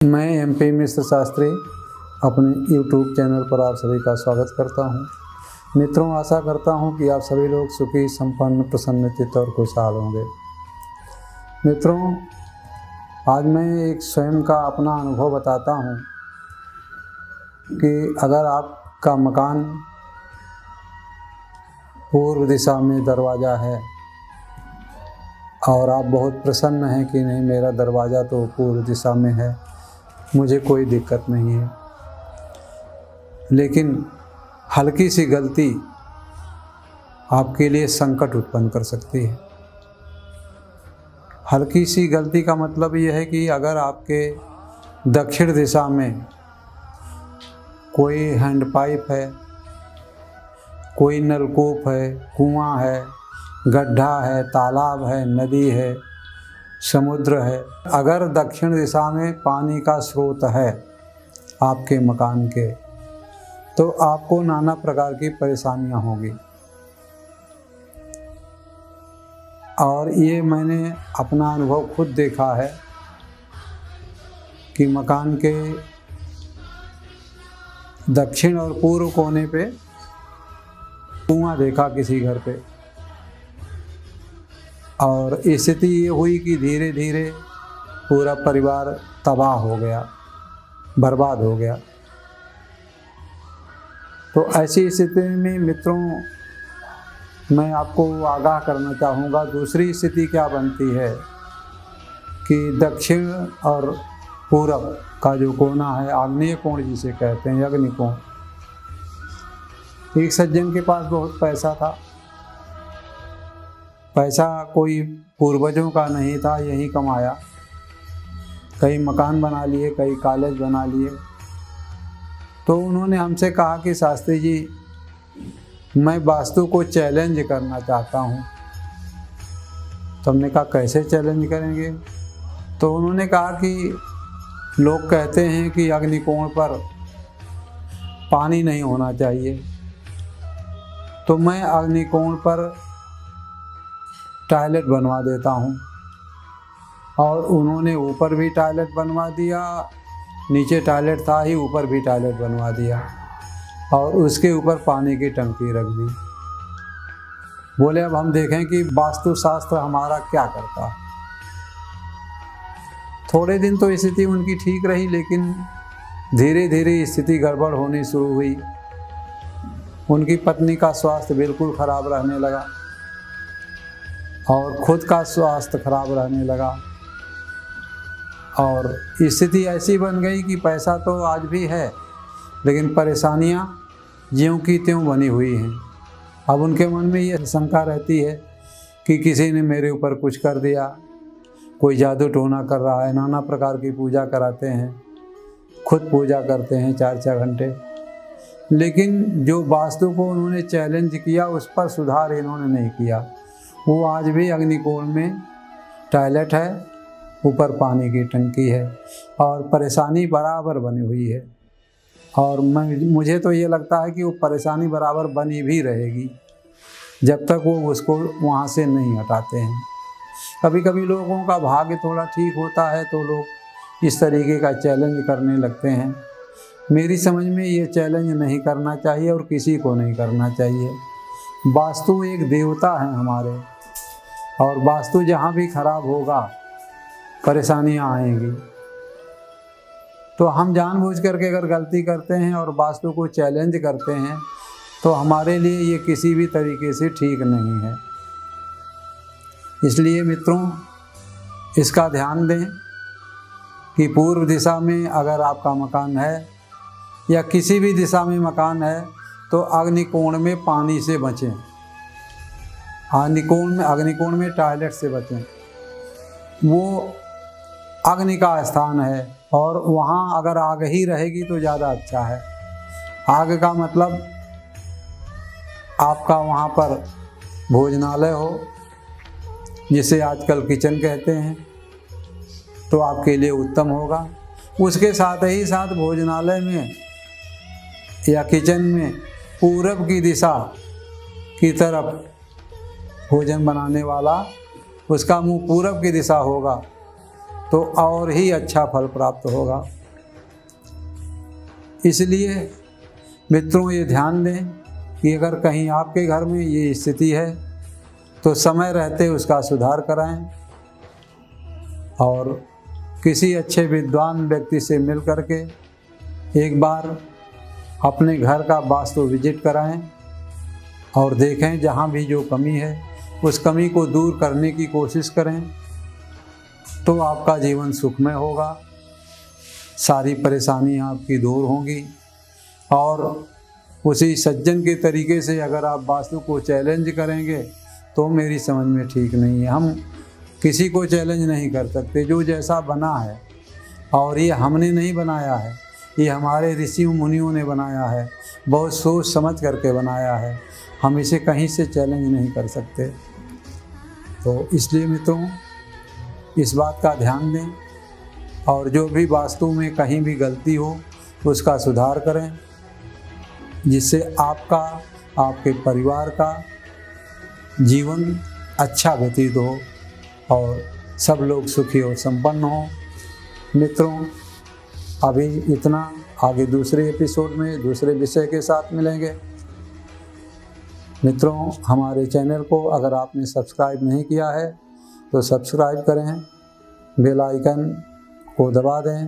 मैं MP मिश्र शास्त्री अपने YouTube channel पर आप सभी का स्वागत करता हूं। मित्रों, आशा करता हूं कि आप सभी लोग सुखी, संपन्न, प्रसन्नचित्त और खुशहाल होंगे। मित्रों, आज मैं एक स्वयं का अपना अनुभव बताता हूं कि अगर आपका मकान पूर्व दिशा में दरवाज़ा है और आप बहुत प्रसन्न हैं कि नहीं, मेरा दरवाज़ा तो पूर्व दिशा में है, मुझे कोई दिक्कत नहीं है, लेकिन हल्की सी गलती आपके लिए संकट उत्पन्न कर सकती है। हल्की सी गलती का मतलब यह है कि अगर आपके दक्षिण दिशा में कोई हैंडपाइप है, कोई नलकूप है, कुआं है, गड्ढा है, तालाब है, नदी है, समुद्र है, अगर दक्षिण दिशा में पानी का स्रोत है आपके मकान के, तो आपको नाना प्रकार की परेशानियां होंगी। और ये मैंने अपना अनुभव खुद देखा है कि मकान के दक्षिण और पूर्व कोने पे कुआं देखा किसी घर पे, और स्थिति ये हुई कि धीरे धीरे पूरा परिवार तबाह हो गया, बर्बाद हो गया। तो ऐसी स्थिति में मित्रों, मैं आपको आगाह करना चाहूँगा, दूसरी स्थिति क्या बनती है कि दक्षिण और पूरब का जो कोना है, आग्नेय कोण जिसे कहते हैं, अग्नि कोण। एक सज्जन के पास बहुत पैसा था। पैसा कोई पूर्वजों का नहीं था, यही कमाया। कई मकान बना लिए, कई कॉलेज बना लिए। तो उन्होंने हमसे कहा कि शास्त्री जी, मैं वास्तु को चैलेंज करना चाहता हूँ। तो हमने कहा कैसे चैलेंज करेंगे? तो उन्होंने कहा कि लोग कहते हैं कि अग्निकोण पर पानी नहीं होना चाहिए, तो मैं अग्निकोण पर टॉयलेट बनवा देता हूँ। और उन्होंने ऊपर भी टॉयलेट बनवा दिया, नीचे टॉयलेट था ही, ऊपर भी टॉयलेट बनवा दिया, और उसके ऊपर पानी की टंकी रख दी। बोले अब हम देखें कि वास्तुशास्त्र हमारा क्या करता है। थोड़े दिन तो स्थिति उनकी ठीक रही, लेकिन धीरे धीरे स्थिति गड़बड़ होनी शुरू हुई। उनकी पत्नी का स्वास्थ्य बिल्कुल खराब रहने लगा और खुद का स्वास्थ्य खराब रहने लगा, और स्थिति ऐसी बन गई कि पैसा तो आज भी है, लेकिन परेशानियां ज्यों की त्यों बनी हुई हैं। अब उनके मन में ये शंका रहती है कि किसी ने मेरे ऊपर कुछ कर दिया, कोई जादू टोना कर रहा है। नाना प्रकार की पूजा कराते हैं, खुद पूजा करते हैं 4-4 घंटे, लेकिन जो वास्तु को उन्होंने चैलेंज किया उस पर सुधार इन्होंने नहीं किया। वो आज भी अग्निकोण में टॉयलेट है, ऊपर पानी की टंकी है, और परेशानी बराबर बनी हुई है। और मुझे तो ये लगता है कि वो परेशानी बराबर बनी भी रहेगी जब तक वो उसको वहाँ से नहीं हटाते हैं। कभी कभी लोगों का भाग्य थोड़ा ठीक होता है तो लोग इस तरीके का चैलेंज करने लगते हैं। मेरी समझ में ये चैलेंज नहीं करना चाहिए और किसी को नहीं करना चाहिए। वास्तु एक देवता है हमारे, और वास्तु जहाँ भी खराब होगा परेशानियाँ आएंगी। तो हम जानबूझ करके अगर गलती करते हैं और वास्तु को चैलेंज करते हैं तो हमारे लिए ये किसी भी तरीके से ठीक नहीं है। इसलिए मित्रों, इसका ध्यान दें कि पूर्व दिशा में अगर आपका मकान है या किसी भी दिशा में मकान है तो अग्निकोण में पानी से बचें, अग्निकोण में टॉयलेट से बचें। वो अग्नि का स्थान है और वहाँ अगर आग ही रहेगी तो ज़्यादा अच्छा है। आग का मतलब आपका वहाँ पर भोजनालय हो, जिसे आजकल किचन कहते हैं, तो आपके लिए उत्तम होगा। उसके साथ ही साथ भोजनालय में या किचन में पूरब की दिशा की तरफ भोजन बनाने वाला, उसका मुंह पूरब की दिशा होगा, तो और ही अच्छा फल प्राप्त होगा। इसलिए मित्रों, ये ध्यान दें कि अगर कहीं आपके घर में ये स्थिति है तो समय रहते उसका सुधार कराएं और किसी अच्छे विद्वान व्यक्ति से मिल करके एक बार अपने घर का वास्तु विजिट कराएं और देखें जहाँ भी जो कमी है उस कमी को दूर करने की कोशिश करें, तो आपका जीवन सुखमय होगा, सारी परेशानियाँ आपकी दूर होंगी। और उसी सज्जन के तरीके से अगर आप वास्तु को चैलेंज करेंगे तो मेरी समझ में ठीक नहीं है। हम किसी को चैलेंज नहीं कर सकते, जो जैसा बना है, और ये हमने नहीं बनाया है, ये हमारे ऋषि मुनियों ने बनाया है, बहुत सोच समझ करके बनाया है, हम इसे कहीं से चैलेंज नहीं कर सकते। तो इसलिए मित्रों, इस बात का ध्यान दें और जो भी वास्तु में कहीं भी गलती हो उसका सुधार करें, जिससे आपका, आपके परिवार का जीवन अच्छा व्यतीत हो और सब लोग सुखी और संपन्न हो। मित्रों, अभी इतना, आगे दूसरे एपिसोड में दूसरे विषय के साथ मिलेंगे। मित्रों, हमारे चैनल को अगर आपने सब्सक्राइब नहीं किया है तो सब्सक्राइब करें, बेल आइकन को दबा दें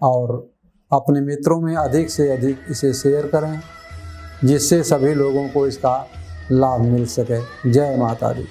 और अपने मित्रों में अधिक से अधिक इसे शेयर करें, जिससे सभी लोगों को इसका लाभ मिल सके। जय माता दी।